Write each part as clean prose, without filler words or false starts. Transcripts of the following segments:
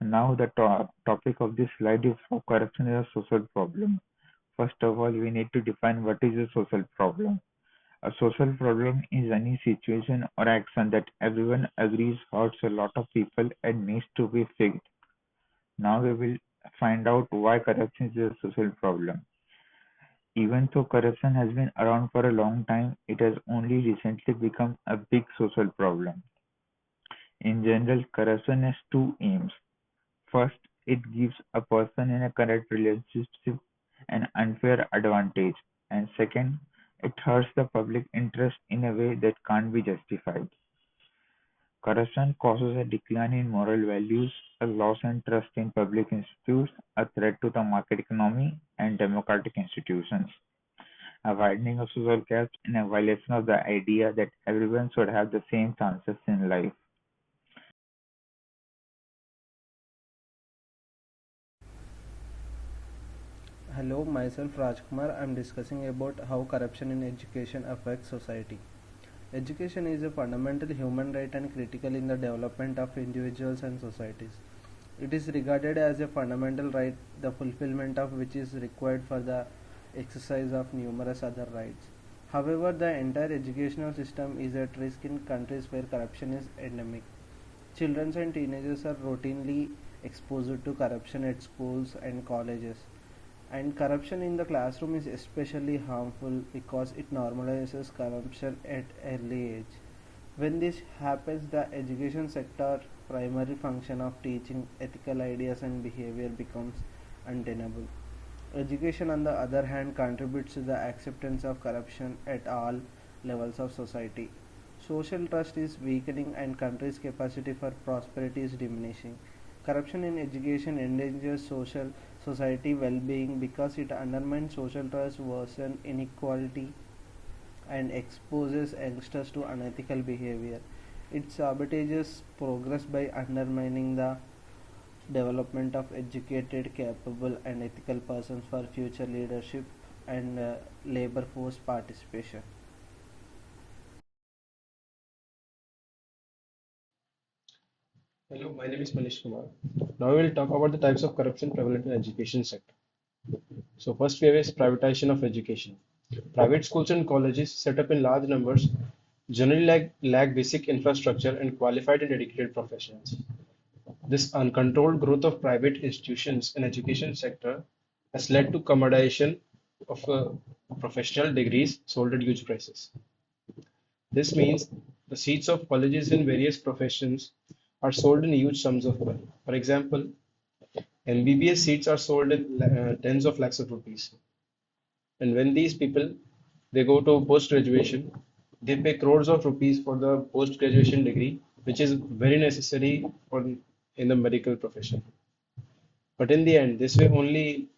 Now, the topic of this slide is how corruption is a social problem. First of all, we need to define what is a social problem. A social problem is any situation or action that everyone agrees hurts a lot of people and needs to be fixed. Now we will find out why corruption is a social problem. Even though corruption has been around for a long time, it has only recently become a big social problem. In general, corruption has two aims. First, it gives a person in a correct relationship an unfair advantage, and second, it hurts the public interest in a way that can't be justified. Corruption causes a decline in moral values, a loss in trust in public institutes, a threat to the market economy and democratic institutions, a widening of social gaps, and a violation of the idea that everyone should have the same chances in life. Hello, myself Rajkumar. I am discussing about how corruption in education affects society. Education is a fundamental human right and critical in the development of individuals and societies. It is regarded as a fundamental right, the fulfillment of which is required for the exercise of numerous other rights. However, the entire educational system is at risk in countries where corruption is endemic. Children and teenagers are routinely exposed to corruption at schools and colleges. And corruption in the classroom is especially harmful because it normalizes corruption at early age. When this happens, the education sector primary function of teaching ethical ideas and behavior becomes untenable. Education, on the other hand, contributes to the acceptance of corruption at all levels of society. Social trust is weakening and countries' capacity for prosperity is diminishing. Corruption in education endangers society well-being because it undermines social trust, worsens inequality, and exposes youngsters to unethical behavior. It sabotages progress by undermining the development of educated, capable, and ethical persons for future leadership and labor force participation. Hello, my name is Manish Kumar. Now we will talk about the types of corruption prevalent in education sector. So first we have is privatization of education. Private schools and colleges set up in large numbers generally lack basic infrastructure and qualified and dedicated professionals. This uncontrolled growth of private institutions in education sector has led to commoditization of professional degrees sold at huge prices. This means the seats of colleges in various professions are sold in huge sums of money. For example, MBBS seats are sold in tens of lakhs of rupees. And when these people they go to post graduation, they pay crores of rupees for the post graduation degree, which is very necessary for in the medical profession. But in the end, this way only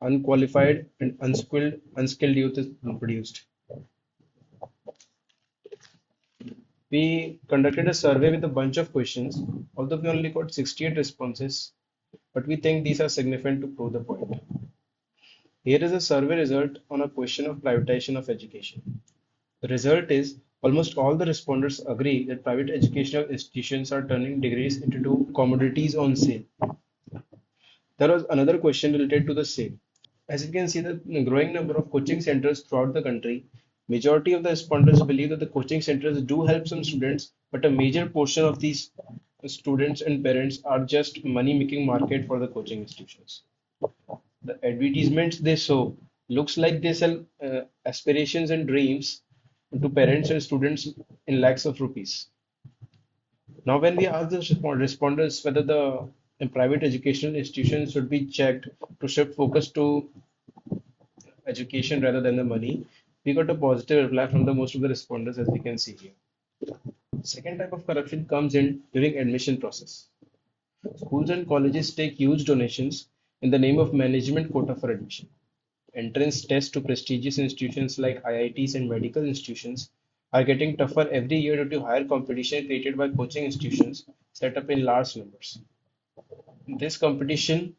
unqualified and unskilled youth is produced. We conducted a survey with a bunch of questions, although we only got 68 responses, but we think these are significant to prove the point. Here is a survey result on a question of privatization of education. The result is almost all the respondents agree that private educational institutions are turning degrees into commodities on sale. There was another question related to the same. As you can see, the growing number of coaching centers throughout the country, majority of the respondents believe that the coaching centers do help some students, but a major portion of these students and parents are just money-making market for the coaching institutions. The advertisements they show looks like they sell aspirations and dreams to parents and students in lakhs of rupees. Now, when we ask the respondents whether the private educational institutions should be checked to shift focus to education rather than the money, we got a positive reply from the most of the respondents as we can see here. Second type of corruption comes in during admission process. Schools and colleges take huge donations in the name of management quota for admission. Entrance tests to prestigious institutions like IITs and medical institutions are getting tougher every year due to higher competition created by coaching institutions set up in large numbers. This competition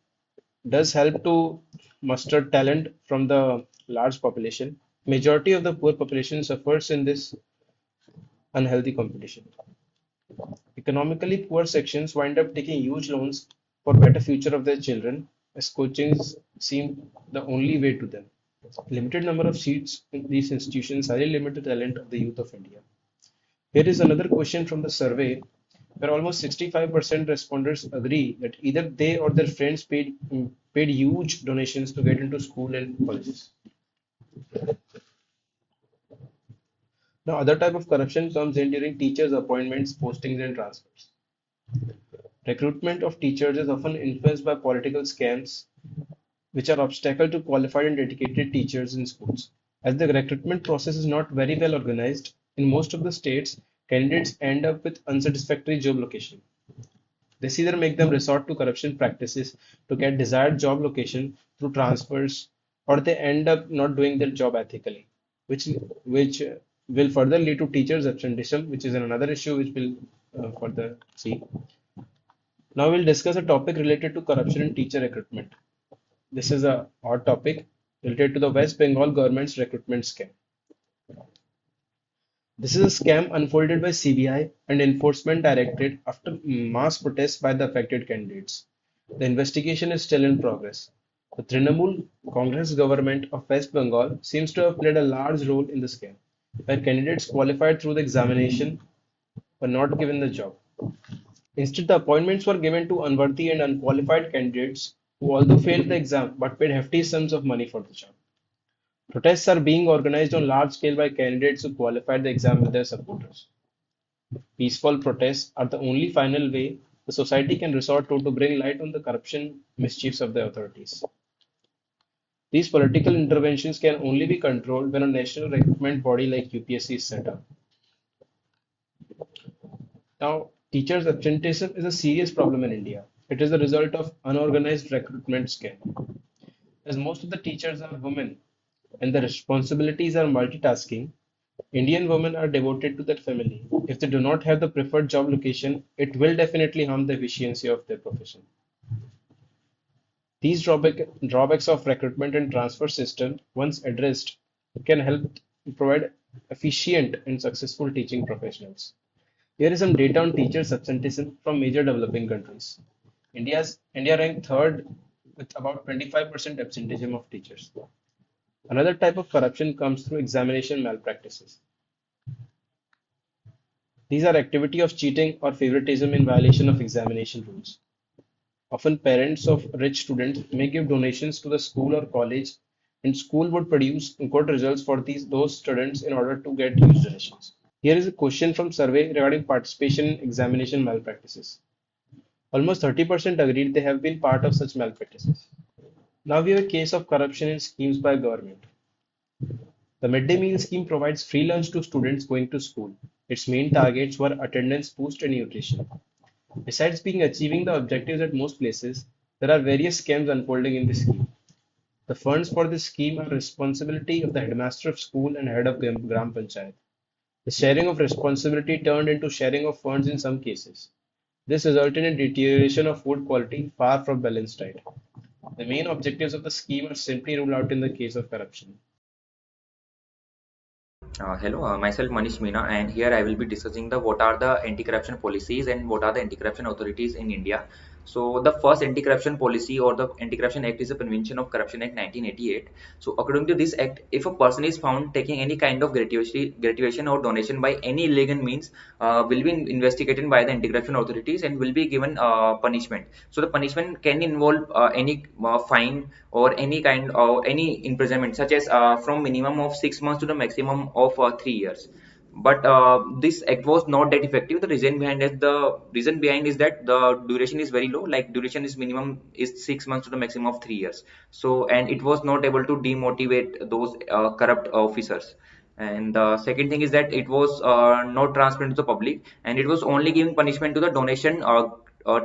does help to muster talent from the large population. Majority of the poor population suffers in this unhealthy competition. Economically poor sections wind up taking huge loans for better future of their children, as coachings seem the only way to them. Limited number of seats in these institutions highly limit the talent of the youth of India. Here is another question from the survey where almost 65% respondents agree that either they or their friends paid huge donations to get into school and colleges. Now, other type of corruption comes in during teachers' appointments, postings, and transfers. Recruitment of teachers is often influenced by political scams, which are obstacle to qualified and dedicated teachers in schools. As the recruitment process is not very well organized, in most of the states, candidates end up with unsatisfactory job location. This either make them resort to corruption practices to get desired job location through transfers, or they end up not doing their job ethically, which will further lead to teachers' absenteeism, which is another issue which will further see. Now we'll discuss a topic related to corruption in teacher recruitment. This is a hot topic related to the West Bengal government's recruitment scam. This is a scam unfolded by CBI and Enforcement Directorate after mass protests by the affected candidates. The investigation is still in progress. The Trinamool Congress government of West Bengal seems to have played a large role in the scam, where candidates qualified through the examination were not given the job. Instead, the appointments were given to unworthy and unqualified candidates who although failed the exam but paid hefty sums of money for the job. Protests are being organized on large scale by candidates who qualified the exam with their supporters. Peaceful protests are the only final way the society can resort to bring light on the corruption mischiefs of the authorities. These political interventions can only be controlled when a national recruitment body like UPSC is set up. Now, teachers' absenteeism is a serious problem in India. It is the result of unorganized recruitment scam. As most of the teachers are women and the responsibilities are multitasking, Indian women are devoted to their family. If they do not have the preferred job location, it will definitely harm the efficiency of their profession. These drawbacks of recruitment and transfer system, once addressed, can help provide efficient and successful teaching professionals. Here is some data on teachers' absenteeism from major developing countries. India ranked third with about 25% absenteeism of teachers. Another type of corruption comes through examination malpractices. These are activity of cheating or favoritism in violation of examination rules. Often parents of rich students may give donations to the school or college, and school would produce good results for those students in order to get huge donations. Here is a question from survey regarding participation in examination malpractices. Almost 30% agreed they have been part of such malpractices. Now we have a case of corruption in schemes by government. The midday meal scheme provides free lunch to students going to school. Its main targets were attendance boost and nutrition. Besides being achieving the objectives at most places, there are various scams unfolding in this scheme. The funds for this scheme are responsibility of the headmaster of school and head of Gram Panchayat. The sharing of responsibility turned into sharing of funds in some cases. This resulted in deterioration of food quality far from balanced diet. The main objectives of the scheme are simply ruled out in the case of corruption. Hello, myself Manish Meena, and here I will be discussing the what are the anti-corruption policies and what are the anti-corruption authorities in India. So the first anti-corruption policy or the Anti-Corruption Act is a Convention of Corruption Act 1988. So according to this act, if a person is found taking any kind of gratuity or donation by any illegal means, will be investigated by the anti-corruption authorities and will be given punishment. So the punishment can involve any fine or any kind of any imprisonment, such as from minimum of 6 months to the maximum of 3 years. But this act was not that effective. The reason behind is that the duration is very low. Like duration is minimum is 6 months to the maximum of 3 years. So and it was not able to demotivate those corrupt officers. And the second thing is that it was not transparent to the public, and it was only giving punishment to the donation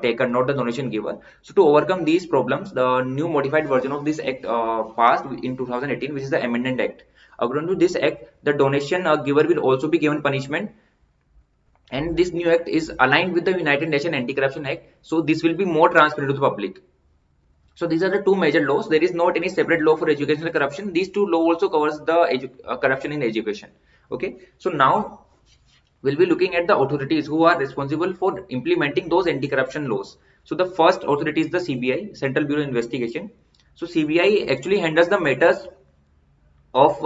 taker, not the donation giver. So to overcome these problems, the new modified version of this act passed in 2018, which is the Amendment Act. According to this act, the donation giver will also be given punishment, and this new act is aligned with the United Nations Anti-Corruption Act. So this will be more transparent to the public. So these are the two major laws. There is not any separate law for educational corruption. These two law also covers the corruption in education. Okay. So now We'll be looking at the authorities who are responsible for implementing those anti-corruption laws. So the first authority is the CBI, Central Bureau of Investigation. So CBI actually handles the matters of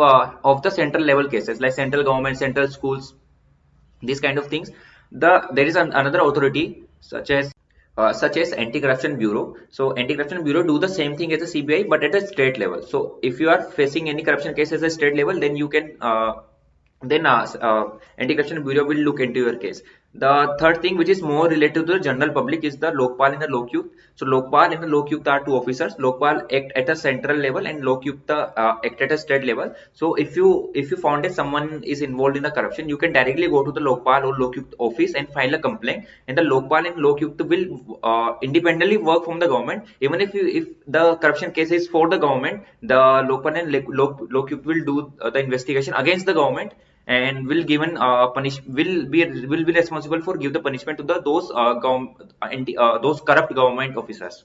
the central level cases like central government, central schools, these kind of things. There is another authority such as Anti-Corruption Bureau. So Anti-Corruption Bureau do the same thing as the CBI but at a state level. So if you are facing any corruption case at a state level, then you can Anti-Corruption Bureau will look into your case. The third thing, which is more related to the general public, is the Lokpal and the Lokyukt. So Lokpal and the Lokyukt are two officers. Lokpal act at a central level and Lokyukta act at a state level. So if you found that someone is involved in the corruption, you can directly go to the Lokpal or Lokyukt office and file a complaint, and the Lokpal and Lokyukt will independently work from the government. Even if the corruption case is for the government, the Lokpal and Lokyukt will do the investigation against the government and will given will be responsible for give the punishment to those corrupt government officers.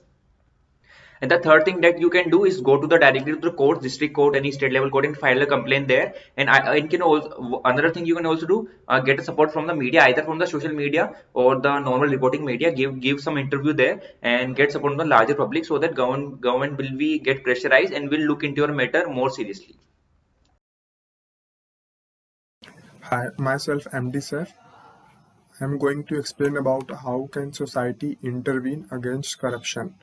And the third thing that you can do is go to the directly to the court, district court, any state level court, and file a complaint there. And can also, another thing you can also do, get a support from the media, either from the social media or the normal reporting media. Give some interview there and get support from the larger public, so that government will be get pressurized and will look into your matter more seriously. Hi, myself MD sir. I'm going to explain about how can society intervene against corruption.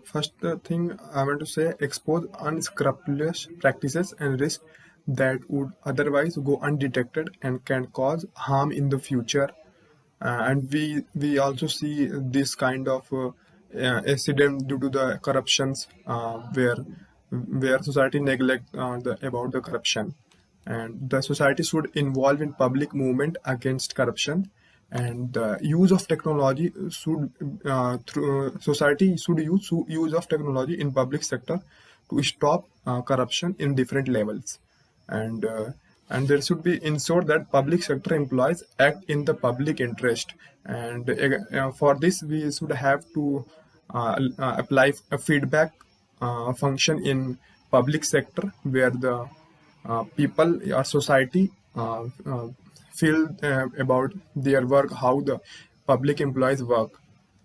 First thing I want to say, expose unscrupulous practices and risks that would otherwise go undetected and can cause harm in the future. And we also see this kind of incident due to the corruptions where society neglect about the corruption, and the society should involve in public movement against corruption, and the use of technology should through society should use of technology in public sector to stop corruption in different levels, and uh, and there should be ensure that public sector employees act in the public interest, and for this we should have to apply a feedback function in public sector where the people or society feel about their work, how the public employees work,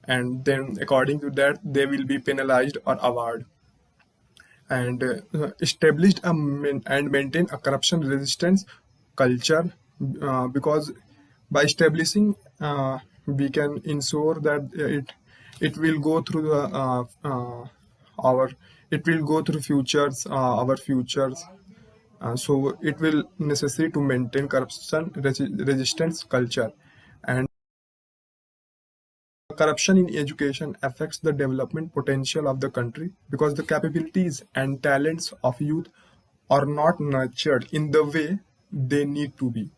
and then according to that they will be penalized or awarded, and established and maintain a corruption resistance culture, because by establishing we can ensure that it will go through the our it will go through futures our futures, so it will necessary to maintain corruption resistance culture. And corruption in education affects the development potential of the country because the capabilities and talents of youth are not nurtured in the way they need to be.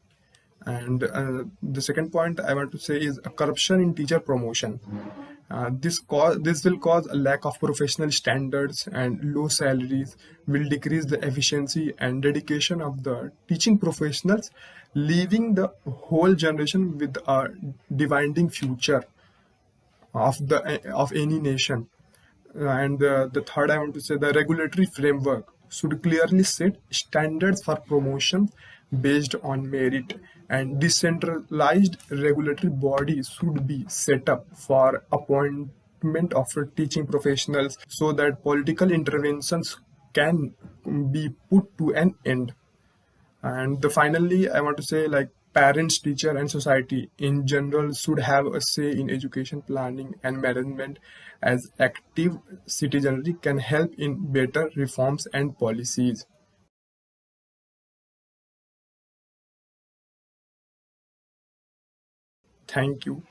And the second point I want to say is a corruption in teacher promotion. This will cause a lack of professional standards, and low salaries will decrease the efficiency and dedication of the teaching professionals, leaving the whole generation with a dividing future of any nation. And the third, I want to say, the regulatory framework should clearly set standards for promotion based on merit, and decentralized regulatory bodies should be set up for appointment of teaching professionals so that political interventions can be put to an end. And finally, I want to say, like, parents, teacher, and society in general should have a say in education planning and management, as active citizenry can help in better reforms and policies. Thank you.